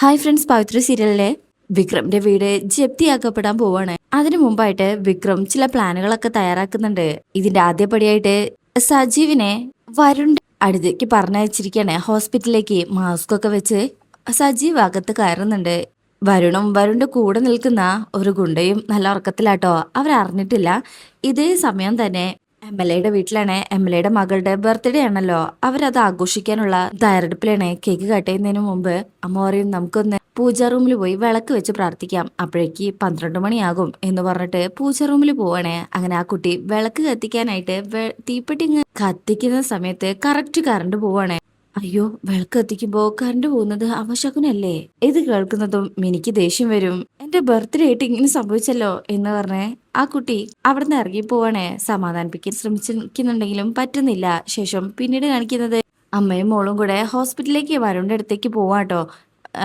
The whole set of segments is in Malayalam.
ഹായ് ഫ്രണ്ട്സ്, പവിത്ര സീരിയലിലെ വിക്രമിന്റെ വീട് ജപ്തിയാക്കപ്പെടാൻ പോവാണ്. അതിനു മുമ്പായിട്ട് വിക്രം ചില പ്ലാനുകളൊക്കെ തയ്യാറാക്കുന്നുണ്ട്. ഇതിന്റെ ആദ്യപടിയായിട്ട് സജീവിനെ വരുൺ അടുത്തേക്ക് പറഞ്ഞയച്ചിരിക്കുകയാണ് ഹോസ്പിറ്റലിലേക്ക്. മാസ്ക് ഒക്കെ വെച്ച് സജീവ് അകത്ത് കയറുന്നുണ്ട്. വരുണിന്റെ കൂടെ നിൽക്കുന്ന ഒരു ഗുണ്ടയും നല്ല ഉറക്കത്തിലാട്ടോ. അവരറിഞ്ഞിട്ടില്ല. ഇതേ സമയം തന്നെ MLA വീട്ടിലാണ്. MLA മകളുടെ ബർത്ത്ഡേ ആണല്ലോ. അവരത് ആഘോഷിക്കാനുള്ള തയ്യാറെടുപ്പിലാണ്. കേക്ക് കട്ട് ചെയ്യുന്നതിന് മുമ്പ് അമ്മ പറയും, നമുക്കൊന്ന് പൂജാ റൂമിൽ പോയി വിളക്ക് വെച്ച് പ്രാർത്ഥിക്കാം, അപ്പോഴേക്ക് 12 മണിയാകും എന്ന് പറഞ്ഞിട്ട് പൂജാ റൂമിൽ പോവാണേ. അങ്ങനെ ആ കുട്ടി വിളക്ക് കത്തിക്കാനായിട്ട് തീപ്പെട്ടി കത്തിക്കുന്ന സമയത്ത് കറക്റ്റ് കറണ്ട് പോവാണേ. അയ്യോ, വിളക്ക് കത്തിക്കുമ്പോ കറണ്ട് പോകുന്നത് അവശകുനല്ലേ? ഇത് കേൾക്കുന്നതും എനിക്ക് ദേഷ്യം വരും. എന്റെ ബർത്ത്ഡേ ആയിട്ട് ഇങ്ങനെ സംഭവിച്ചല്ലോ എന്ന് പറഞ്ഞ് ആ കുട്ടി അവിടുന്ന് ഇറങ്ങി പോവാണേ. സമാധാനിപ്പിക്കാൻ ശ്രമിക്കുന്നുണ്ടെങ്കിലും പറ്റുന്നില്ല. ശേഷം പിന്നീട് കാണിക്കുന്നത് അമ്മയും മോളും കൂടെ ഹോസ്പിറ്റലിലേക്ക് വരുണിന്റെ അടുത്തേക്ക് പോവാട്ടോ.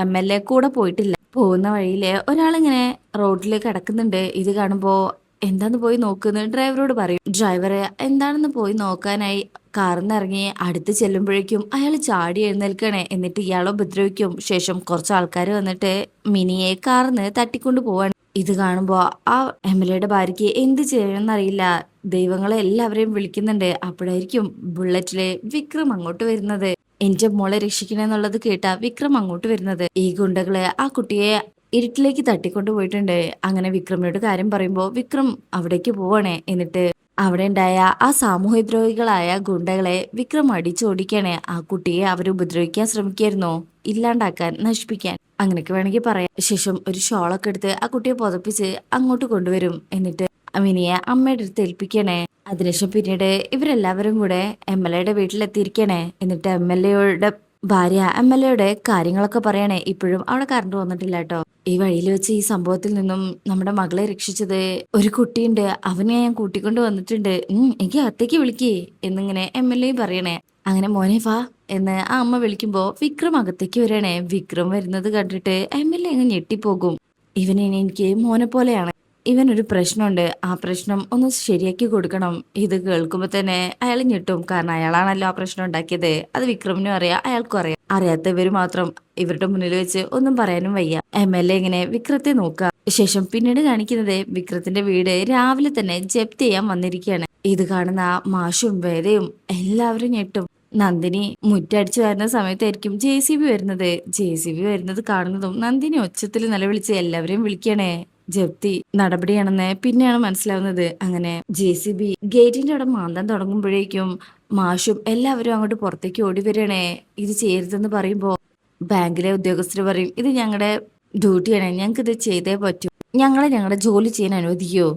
MLA കൂടെ പോയിട്ടില്ല. പോകുന്ന വഴിയില് ഒരാളിങ്ങനെ റോഡിൽ കിടക്കുന്നുണ്ട്. ഇത് കാണുമ്പോ എന്താന്ന് പോയി നോക്കുന്നത് ഡ്രൈവറോട് പറയും. ഡ്രൈവർ എന്താണെന്ന് പോയി നോക്കാനായി കാറിന്ന് ഇറങ്ങി അടുത്ത് ചെല്ലുമ്പോഴേക്കും അയാൾ ചാടി എഴുന്നേൽക്കണേ. എന്നിട്ട് ഇയാളെ ഉപദ്രവിക്കും. ശേഷം കുറച്ച് ആൾക്കാർ വന്നിട്ട് മിനിയെ കാറിന്ന് തട്ടിക്കൊണ്ട് പോവാണ്. ഇത് കാണുമ്പോ ആ MLA ഭാര്യയ്ക്ക് എന്ത് ചെയ്യണമെന്നറിയില്ല. ദൈവങ്ങളെ എല്ലാവരെയും വിളിക്കുന്നുണ്ട്. അപ്പോഴായിരിക്കും ബുള്ളറ്റില് വിക്രം അങ്ങോട്ട് വരുന്നത്. എന്റെ മോളെ രക്ഷിക്കണെന്നുള്ളത് കേട്ട വിക്രം അങ്ങോട്ട് വരുന്നത്. ഈ ഗുണ്ടകള് ആ കുട്ടിയെ ഇരുട്ടിലേക്ക് തട്ടിക്കൊണ്ട് പോയിട്ടുണ്ട്. അങ്ങനെ വിക്രമിനോട് കാര്യം പറയുമ്പോ വിക്രം അവിടേക്ക് പോവാണേ. എന്നിട്ട് അവിടെ ഉണ്ടായ ആ സാമൂഹ്യദ്രോഹികളായ ഗുണ്ടകളെ വിക്രം അടിച്ചോടിക്കണേ. ആ കുട്ടിയെ അവർ ഉപദ്രവിക്കാൻ ശ്രമിക്കായിരുന്നോ, ഇല്ലാണ്ടാക്കാൻ, നശിപ്പിക്കാൻ, അങ്ങനെയൊക്കെ വേണമെങ്കിൽ പറയാം. ശേഷം ഒരു ഷോളൊക്കെ എടുത്ത് ആ കുട്ടിയെ പുതപ്പിച്ച് അങ്ങോട്ട് കൊണ്ടുവരും. എന്നിട്ട് മിനിയെ അമ്മയുടെ അടുത്ത് ഏൽപ്പിക്കണേ. അതിനുശേഷം പിന്നീട് ഇവരെല്ലാവരും കൂടെ MLA വീട്ടിലെത്തിയിരിക്കണേ. എന്നിട്ട് MLA ഭാര്യ MLA കാര്യങ്ങളൊക്കെ പറയണേ. ഇപ്പോഴും അവിടെ കറണ്ട് വന്നിട്ടില്ല കേട്ടോ. ഈ വഴിയിൽ വെച്ച് ഈ സംഭവത്തിൽ നിന്നും നമ്മുടെ മകളെ രക്ഷിച്ചത് ഒരു കുട്ടിയുണ്ട്, അവനെ ഞാൻ കൂട്ടിക്കൊണ്ട് വന്നിട്ടുണ്ട്, എനിക്ക് അകത്തേക്ക് വിളിക്കേ എന്നിങ്ങനെ MLA പറയണേ. അങ്ങനെ മോനെ വാ എന്ന് ആ അമ്മ വിളിക്കുമ്പോ വിക്രം അകത്തേക്ക് വരണേ. വിക്രം വരുന്നത് കണ്ടിട്ട് MLA അങ്ങ് ഞെട്ടിപ്പോകും. ഇവനെ എനിക്ക് മോനെ പോലെയാണ്. ഇവനൊരു പ്രശ്നമുണ്ട്, ആ പ്രശ്നം ഒന്ന് ശരിയാക്കി കൊടുക്കണം. ഇത് കേൾക്കുമ്പോ തന്നെ അയാൾ ഞെട്ടും. കാരണം അയാളാണല്ലോ ആ പ്രശ്നം ഉണ്ടാക്കിയത്. അത് വിക്രമിനും അറിയാം, അയാൾക്കും അറിയാം. അറിയാത്തവര് മാത്രം ഇവരുടെ മുന്നിൽ വെച്ച് ഒന്നും പറയാനും വയ്യ. MLA ഇങ്ങനെ വിക്രത്തെ നോക്കുക. ശേഷം പിന്നീട് കാണിക്കുന്നത് വിക്രത്തിന്റെ വീട് രാവിലെ തന്നെ ജപ്തി ചെയ്യാൻ വന്നിരിക്കുകയാണ്. ഇത് കാണുന്ന മാഷും വേദയും എല്ലാവരും ഞെട്ടും. നന്ദിനി മുറ്റടിച്ചു വരുന്ന സമയത്തായിരിക്കും JCB വരുന്നത്. JCB വരുന്നത് കാണുന്നതും നന്ദിനി ഒച്ചത്തിൽ നിലവിളിച്ച് എല്ലാവരെയും വിളിക്കണേ. ജപ്തി നടപടിയാണെന്ന് പിന്നെയാണ് മനസ്സിലാവുന്നത്. അങ്ങനെ JCB ഗേറ്റിന്റെ അവിടെ മാന്താൻ തുടങ്ങുമ്പോഴേക്കും മാഷും എല്ലാവരും അങ്ങോട്ട് പുറത്തേക്ക് ഓടി വരണേ. ഇത് ചെയ്യരുതെന്ന് പറയുമ്പോ ബാങ്കിലെ ഉദ്യോഗസ്ഥർ പറയും, ഇത് ഞങ്ങളുടെ ഡ്യൂട്ടിയാണ്, ഞങ്ങൾക്ക് ഇത് ചെയ്തേ പറ്റൂ, ഞങ്ങളുടെ ജോലി ചെയ്യാൻ അനുവദിക്കോ.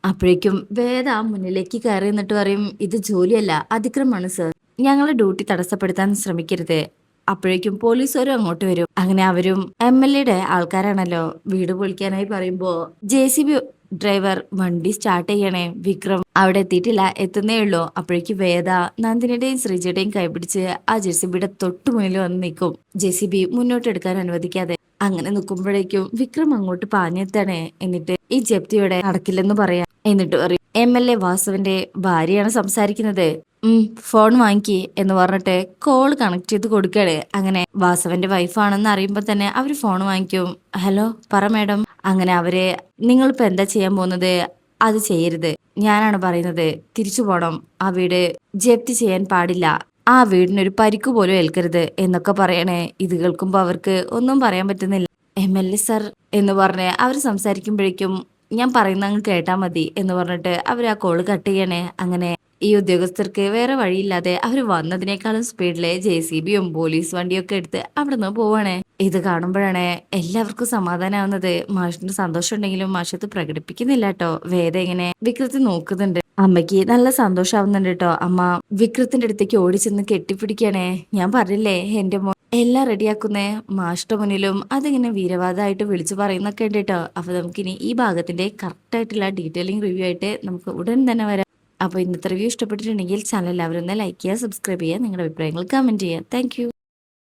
അപ്പോഴേക്കും വേദ മുന്നിലേക്ക് കയറി എന്നിട്ട് പറയും, ഇത് ജോലിയല്ല, അതിക്രമമാണ് സർ, ഞങ്ങളുടെ ഡ്യൂട്ടി തടസ്സപ്പെടുത്താൻ ശ്രമിക്കരുത്. അപ്പോഴേക്കും പോലീസുകാരും അങ്ങോട്ട് വരും. അങ്ങനെ അവരും MLA ആൾക്കാരാണല്ലോ. വീട് പൊളിക്കാനായി പറയുമ്പോ JCB ഡ്രൈവർ വണ്ടി സ്റ്റാർട്ട് ചെയ്യണേ. വിക്രം അവിടെ എത്തിയിട്ടില്ല, എത്തുന്നേ ഉള്ളൂ. അപ്പോഴേക്കും വേദ നന്ദിനിയുടെയും ശ്രീജയുടെയും കൈപിടിച്ച് ആ JCBയുടെ തൊട്ടു മുന്നിൽ വന്ന് നിൽക്കും. JCB മുന്നോട്ട് എടുക്കാൻ അനുവദിക്കാതെ. അങ്ങനെ നിൽക്കുമ്പോഴേക്കും വിക്രം അങ്ങോട്ട് പാഞ്ഞെത്തണേ. എന്നിട്ട് ഈ ജപ്തിയോടെ നടക്കില്ലെന്ന് പറയാം. എന്നിട്ട് പറയും, MLA വാസുവിന്റെ ഭാര്യയാണ് സംസാരിക്കുന്നത്, ഫോൺ വാങ്ങിക്കേ എന്ന് പറഞ്ഞിട്ട് കോൾ കണക്ട് ചെയ്ത് കൊടുക്കണേ. അങ്ങനെ വാസവന്റെ വൈഫാണെന്ന് അറിയുമ്പോ തന്നെ അവര് ഫോൺ വാങ്ങിക്കും. ഹലോ പറ മാഡം. അങ്ങനെ അവര്, നിങ്ങളിപ്പോ എന്താ ചെയ്യാൻ പോകുന്നത്? അത് ചെയ്യരുത്, ഞാനാണ് പറയുന്നത്, തിരിച്ചു പോണം, ആ വീട് ജപ്തി ചെയ്യാൻ പാടില്ല, ആ വീടിനൊരു പരിക്കു പോലും ഏൽക്കരുത് എന്നൊക്കെ പറയണേ. ഇത് കേൾക്കുമ്പോ അവർക്ക് ഒന്നും പറയാൻ പറ്റുന്നില്ല. MLA സർ എന്ന് പറഞ്ഞ് അവർ സംസാരിക്കുമ്പോഴേക്കും ഞാൻ പറയുന്ന അങ്ങ് കേട്ടാ മതി എന്ന് പറഞ്ഞിട്ട് അവർ ആ കോള് കട്ട് ചെയ്യണേ. അങ്ങനെ ഈ ഉദ്യോഗസ്ഥർക്ക് വേറെ വഴിയില്ലാതെ അവർ വന്നതിനേക്കാളും സ്പീഡിലെ JCBയും പോലീസ് വണ്ടിയൊക്കെ എടുത്ത് അവിടെ നിന്ന് പോവാണേ. ഇത് കാണുമ്പോഴാണ് എല്ലാവർക്കും സമാധാനാവുന്നത്. മാഷിന് സന്തോഷം ഉണ്ടെങ്കിലും മാഷത്ത് പ്രകടിപ്പിക്കുന്നില്ല കേട്ടോ. വേദ ഇങ്ങനെ വിക്രത്തെ നോക്കുന്നുണ്ട്. അമ്മയ്ക്ക് നല്ല സന്തോഷാവുന്നുണ്ട് കേട്ടോ. അമ്മ വിക്രത്തിന്റെ അടുത്തേക്ക് ഓടിച്ചെന്ന് കെട്ടിപ്പിടിക്കണേ. ഞാൻ പറഞ്ഞില്ലേ എന്റെ മോൻ എല്ലാം റെഡിയാക്കുന്നേ. മാഷ്ട മുന്നിലും അതിങ്ങനെ വീരവാദമായിട്ട് വിളിച്ചു പറയുന്നൊക്കെ ഉണ്ട് കേട്ടോ. അപ്പൊ നമുക്കിനി ഈ ഭാഗത്തിന്റെ കറക്റ്റ് ആയിട്ടുള്ള ഡീറ്റെയിലിംഗ് റിവ്യൂ ആയിട്ട് നമുക്ക് ഉടൻ തന്നെ വരാം. അപ്പോൾ ഇന്നത്തെ റിവ്യൂ ഇഷ്ടപ്പെട്ടിട്ടുണ്ടെങ്കിൽ ചാനൽ എല്ലാവരും ഒന്ന് ലൈക്ക് ചെയ്യുക, സബ്സ്ക്രൈബ് ചെയ്യുക, നിങ്ങളുടെ അഭിപ്രായങ്ങൾ കമന്റ് ചെയ്യുക. താങ്ക്